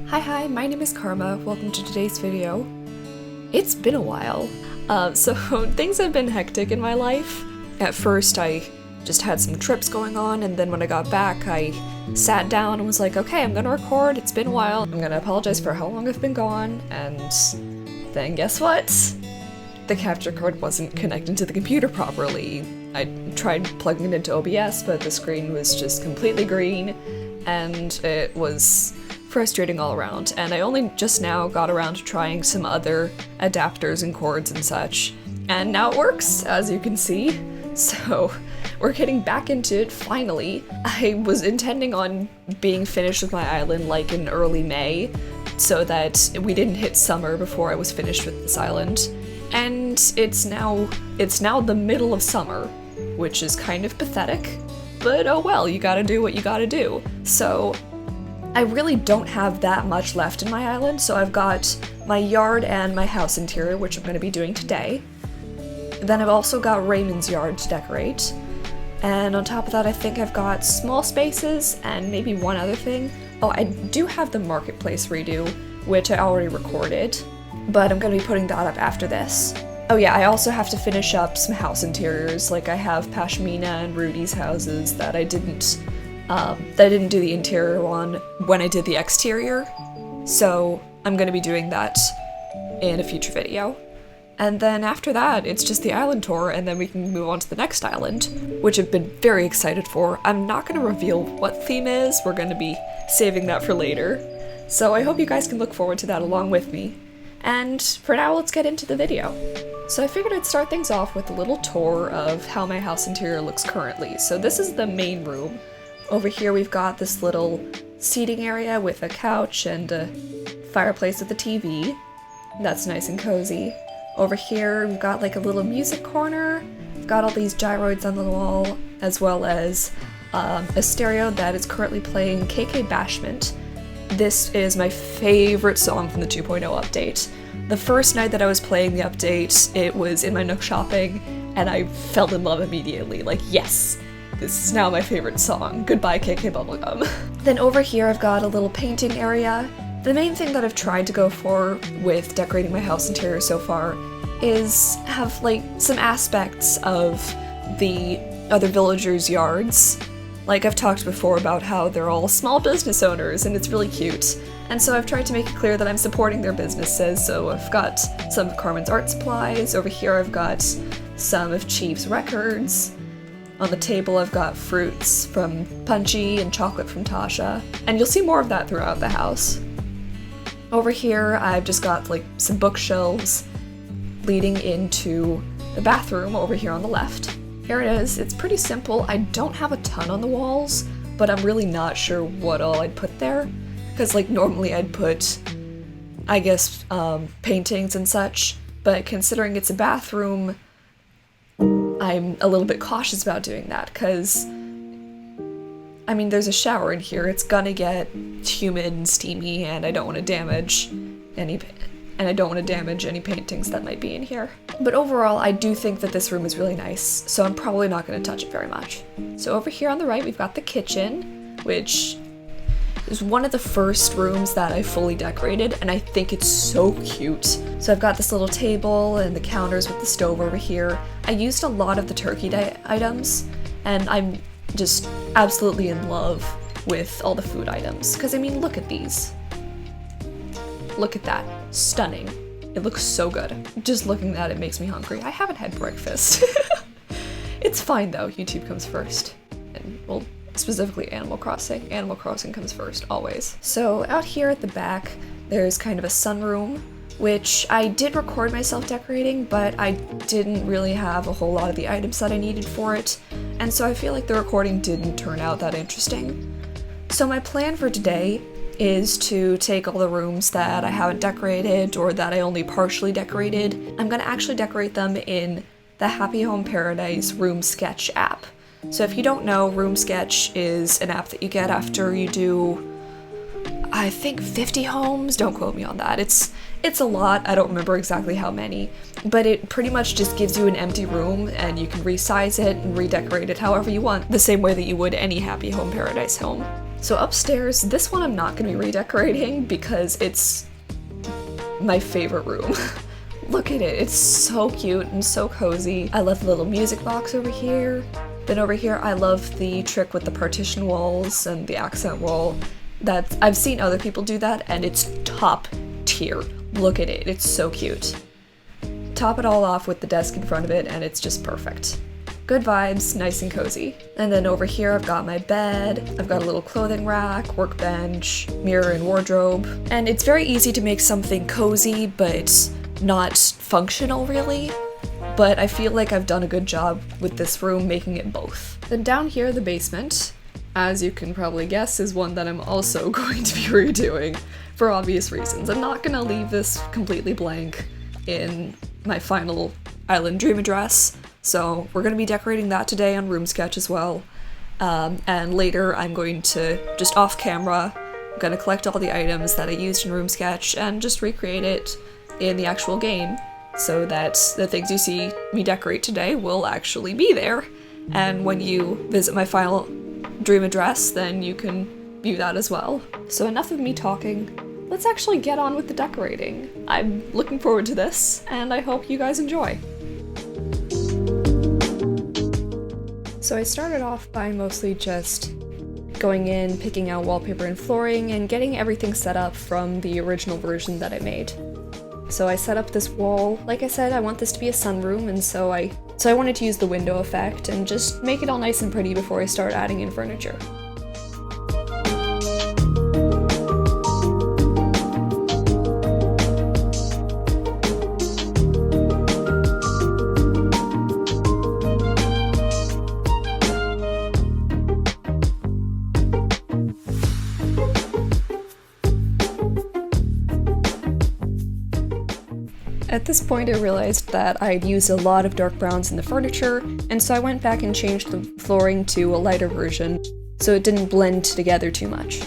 Hi, my name is Karma. Welcome to today's video. It's been a while. So things have been hectic in my life. At first, I just had some trips going on, and then when I got back, I sat down and was like, okay, I'm gonna record. It's been a while. I'm gonna apologize for how long I've been gone, and then guess what? The capture card wasn't connected to the computer properly. I tried plugging it into OBS, but the screen was just completely green, and it was frustrating all around. And I only just now got around to trying some other adapters and cords and such, and now it works, as you can see. So we're getting back into it, finally. I was intending on being finished with my island like in early May, so that we didn't hit summer before I was finished with this island. And it's now the middle of summer, which is kind of pathetic, but oh well, you gotta do what you gotta do. So I really don't have that much left in my island, so I've got my yard and my house interior, which I'm gonna be doing today. Then I've also got Raymond's yard to decorate. And on top of that, I think I've got small spaces and maybe one other thing. Oh, I do have the marketplace redo, which I already recorded, but I'm gonna be putting that up after this. Oh yeah, I also have to finish up some house interiors, like I have Pashmina and Rudy's houses that I didn't do the interior on when I did the exterior, so I'm gonna be doing that in a future video. And then after that, it's just the island tour, and then we can move on to the next island, which I've been very excited for. I'm not gonna reveal what theme is, we're gonna be saving that for later. So I hope you guys can look forward to that along with me. And for now, let's get into the video. So I figured I'd start things off with a little tour of how my house interior looks currently. So this is the main room. Over here we've got this little seating area with a couch and a fireplace with a TV. That's nice and cozy. Over here we've got like a little music corner. We've got all these gyroids on the wall, as well as a stereo that is currently playing KK Bashment. This is my favorite song from the 2.0 update. The first night that I was playing the update, it was in my Nook shopping, and I fell in love immediately. Like, yes, this is now my favorite song. Goodbye, KK Bubblegum. Then over here I've got a little painting area. The main thing that I've tried to go for with decorating my house interior so far is have like some aspects of the other villagers' yards. Like I've talked before about how they're all small business owners and it's really cute. And so I've tried to make it clear that I'm supporting their businesses, so I've got some of Carmen's art supplies. Over here I've got some of Chief's records. On the table I've got fruits from Punchy and chocolate from Tasha. And you'll see more of that throughout the house. Over here I've just got like some bookshelves leading into the bathroom over here on the left. Here it is. It's pretty simple. I don't have a ton on the walls, but I'm really not sure what all I'd put there. Because like normally I'd put, I guess, paintings and such, but considering it's a bathroom, I'm a little bit cautious about doing that, because I mean, there's a shower in here, it's gonna get humid and steamy, and I don't want to damage any paintings that might be in here. But overall, I do think that this room is really nice, so I'm probably not going to touch it very much. So over here on the right, we've got the kitchen, which is one of the first rooms that I fully decorated, and I think it's so cute. So I've got this little table and the counters with the stove over here. I used a lot of the turkey items, and I'm just absolutely in love with all the food items. Because I mean, look at these. Look at that. Stunning. It looks so good. Just looking at it makes me hungry. I haven't had breakfast. It's fine though, YouTube comes first. And well, specifically Animal Crossing. Animal Crossing comes first, always. So out here at the back, there's kind of a sunroom, which I did record myself decorating, but I didn't really have a whole lot of the items that I needed for it, and so I feel like the recording didn't turn out that interesting. So my plan for today is to take all the rooms that I haven't decorated or that I only partially decorated. I'm gonna actually decorate them in the Happy Home Paradise Room Sketch app. So if you don't know, Room Sketch is an app that you get after you do, I think 50 homes? Don't quote me on that. It's a lot, I don't remember exactly how many, but it pretty much just gives you an empty room and you can resize it and redecorate it however you want, the same way that you would any Happy Home Paradise home. So upstairs, this one I'm not gonna be redecorating because it's my favorite room. Look at it, it's so cute and so cozy. I love the little music box over here. Then over here, I love the trick with the partition walls and the accent wall. That I've seen other people do that, and it's top tier. Look at it, it's so cute. Top it all off with the desk in front of it, and it's just perfect. Good vibes, nice and cozy. And then over here I've got my bed, I've got a little clothing rack, workbench, mirror and wardrobe. And it's very easy to make something cozy, but not functional really. But I feel like I've done a good job with this room making it both. Then down here, the basement, as you can probably guess, is one that I'm also going to be redoing for obvious reasons. I'm not gonna leave this completely blank in my final island dream address. So we're going to be decorating that today on Room Sketch as well. And later I'm going to, just off camera, I'm going to collect all the items that I used in Room Sketch and just recreate it in the actual game so that the things you see me decorate today will actually be there. And when you visit my final dream address, then you can view that as well. So enough of me talking. Let's actually get on with the decorating. I'm looking forward to this, and I hope you guys enjoy. So I started off by mostly just going in, picking out wallpaper and flooring, and getting everything set up from the original version that I made. So I set up this wall. Like I said, I want this to be a sunroom, and so I wanted to use the window effect and just make it all nice and pretty before I start adding in furniture. At this point I realized that I'd used a lot of dark browns in the furniture, and so I went back and changed the flooring to a lighter version so it didn't blend together too much.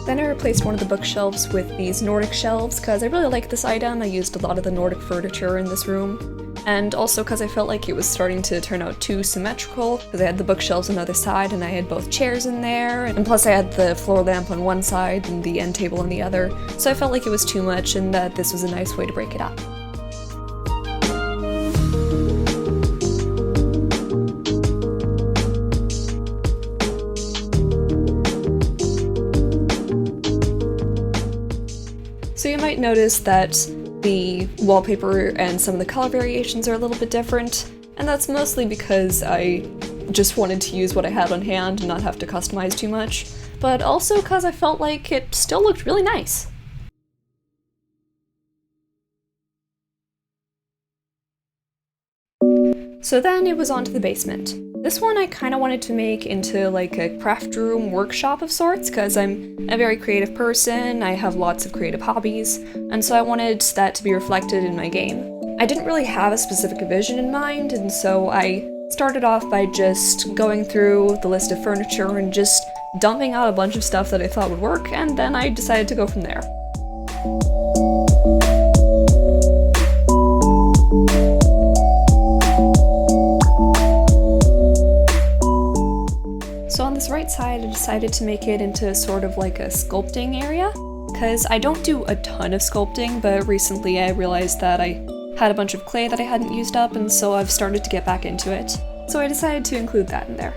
Then I replaced one of the bookshelves with these Nordic shelves because I really like this item. I used a lot of the Nordic furniture in this room. And also because I felt like it was starting to turn out too symmetrical, because I had the bookshelves on the other side and I had both chairs in there, and plus I had the floor lamp on one side and the end table on the other, so I felt like it was too much and that this was a nice way to break it up. So you might notice that the wallpaper and some of the color variations are a little bit different, and that's mostly because I just wanted to use what I had on hand and not have to customize too much, but also because I felt like it still looked really nice. So then it was on to the basement. This one I kind of wanted to make into like a craft room workshop of sorts, because I'm a very creative person, I have lots of creative hobbies, and so I wanted that to be reflected in my game. I didn't really have a specific vision in mind, and so I started off by just going through the list of furniture and just dumping out a bunch of stuff that I thought would work, and then I decided to go from there. So on this right side, I decided to make it into sort of like a sculpting area, because I don't do a ton of sculpting, but recently I realized that I had a bunch of clay that I hadn't used up, and so I've started to get back into it. So I decided to include that in there.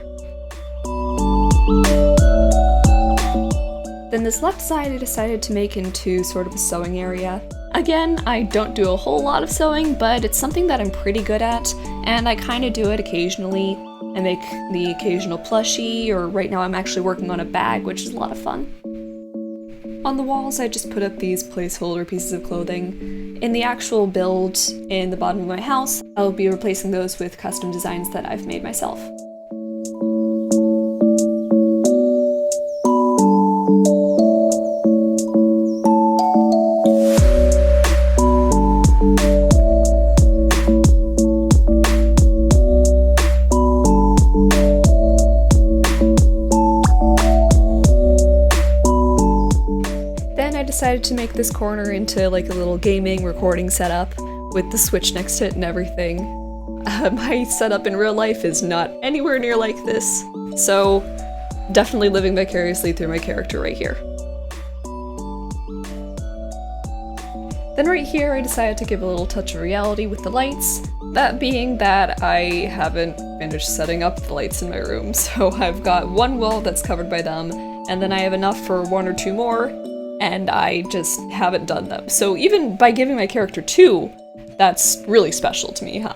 Then this left side I decided to make into sort of a sewing area. Again, I don't do a whole lot of sewing, but it's something that I'm pretty good at, and I kind of do it occasionally. I make the occasional plushie, or right now I'm actually working on a bag, which is a lot of fun. On the walls, I just put up these placeholder pieces of clothing. In the actual build in the bottom of my house, I'll be replacing those with custom designs that I've made myself. I decided to make this corner into like a little gaming recording setup with the Switch next to it and everything. My setup in real life is not anywhere near like this, so definitely living vicariously through my character right here. Then right here I decided to give a little touch of reality with the lights, that being that I haven't finished setting up the lights in my room, so I've got one wall that's covered by them, and then I have enough for 1 or 2 more, and I just haven't done them. So even by giving my character 2, that's really special to me, huh?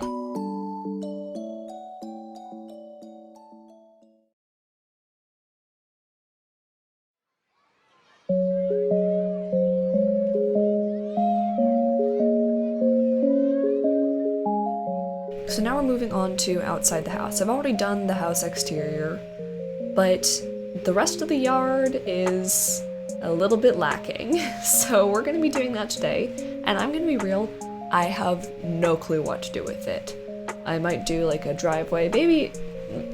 So now we're moving on to outside the house. I've already done the house exterior, but the rest of the yard is a little bit lacking. So we're gonna be doing that today, and I'm gonna be real, I have no clue what to do with it. I might do like a driveway, maybe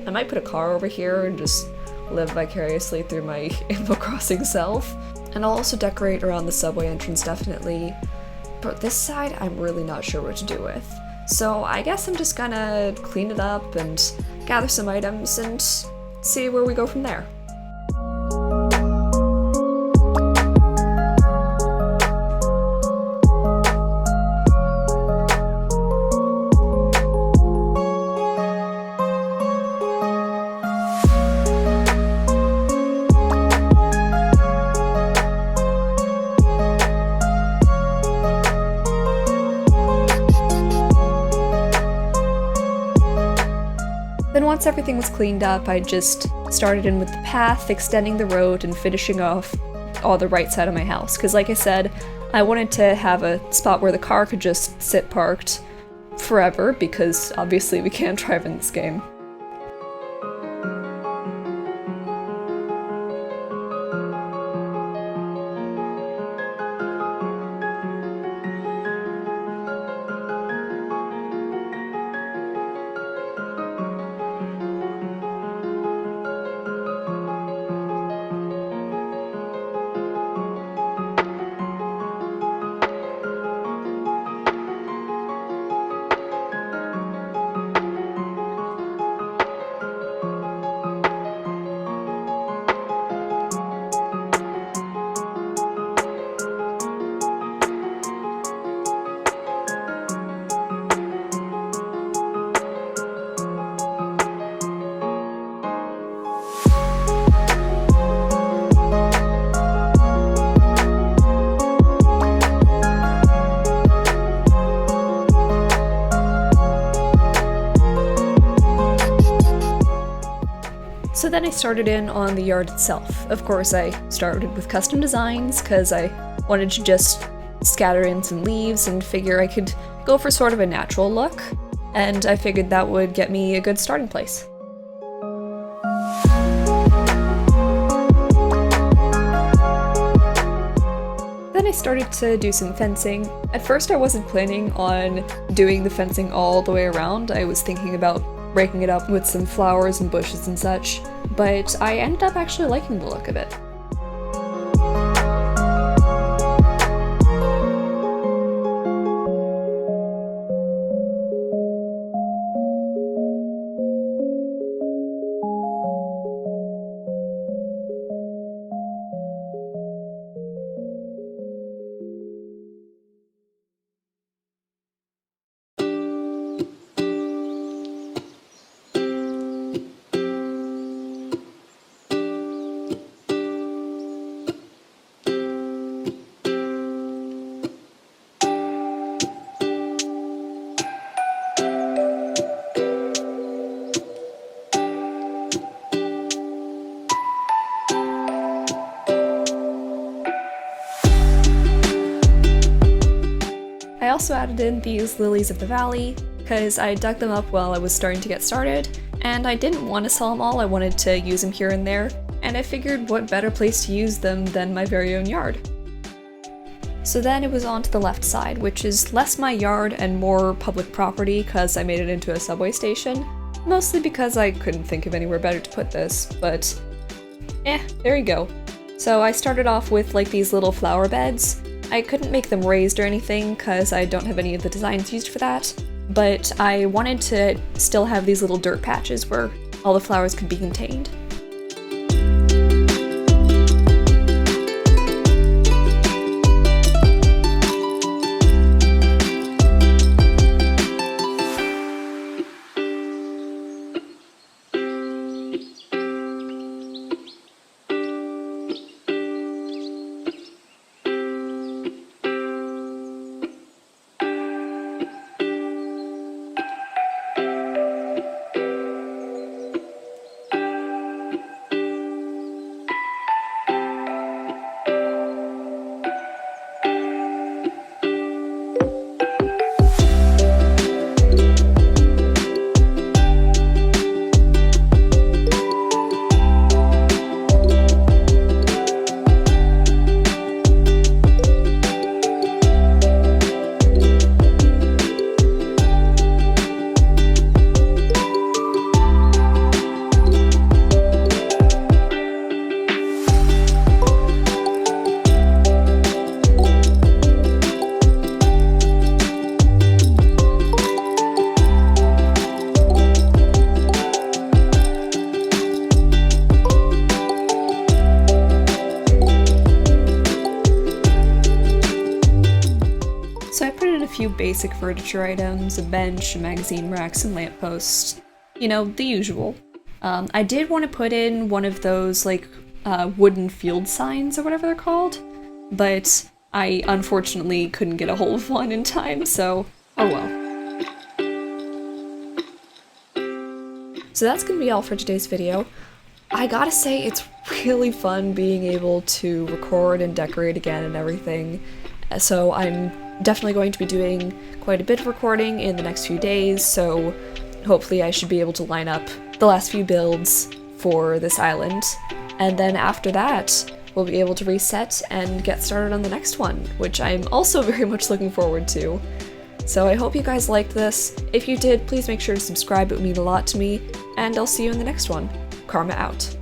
I might put a car over here and just live vicariously through my Animal Crossing self. And I'll also decorate around the subway entrance, definitely. But this side, I'm really not sure what to do with. So I guess I'm just gonna clean it up and gather some items and see where we go from there. Then once everything was cleaned up, I just started in with the path, extending the road, and finishing off all the right side of my house. Because like I said, I wanted to have a spot where the car could just sit parked forever, because obviously we can't drive in this game. So then I started in on the yard itself. Of course, I started with custom designs because I wanted to just scatter in some leaves and figure I could go for sort of a natural look, and I figured that would get me a good starting place. Then I started to do some fencing. At first I wasn't planning on doing the fencing all the way around. I was thinking about breaking it up with some flowers and bushes and such, but I ended up actually liking the look of it. I also added in these lilies of the valley, because I dug them up while I was starting to get started, and I didn't want to sell them all, I wanted to use them here and there, and I figured what better place to use them than my very own yard. So then it was on to the left side, which is less my yard and more public property because I made it into a subway station, mostly because I couldn't think of anywhere better to put this, but there you go. So I started off with like these little flower beds. I couldn't make them raised or anything because I don't have any of the designs used for that, but I wanted to still have these little dirt patches where all the flowers could be contained. So I put in a few basic furniture items, a bench, a magazine rack, some lampposts, you know, the usual. I did want to put in one of those, like, wooden field signs or whatever they're called, but I unfortunately couldn't get a hold of one in time, so oh well. So that's gonna be all for today's video. I gotta say, it's really fun being able to record and decorate again and everything, so I'm definitely going to be doing quite a bit of recording in the next few days, so hopefully I should be able to line up the last few builds for this island, and then after that we'll be able to reset and get started on the next one, which I'm also very much looking forward to. So I hope you guys liked this. If you did, please make sure to subscribe, it would mean a lot to me, and I'll see you in the next one. Karma out.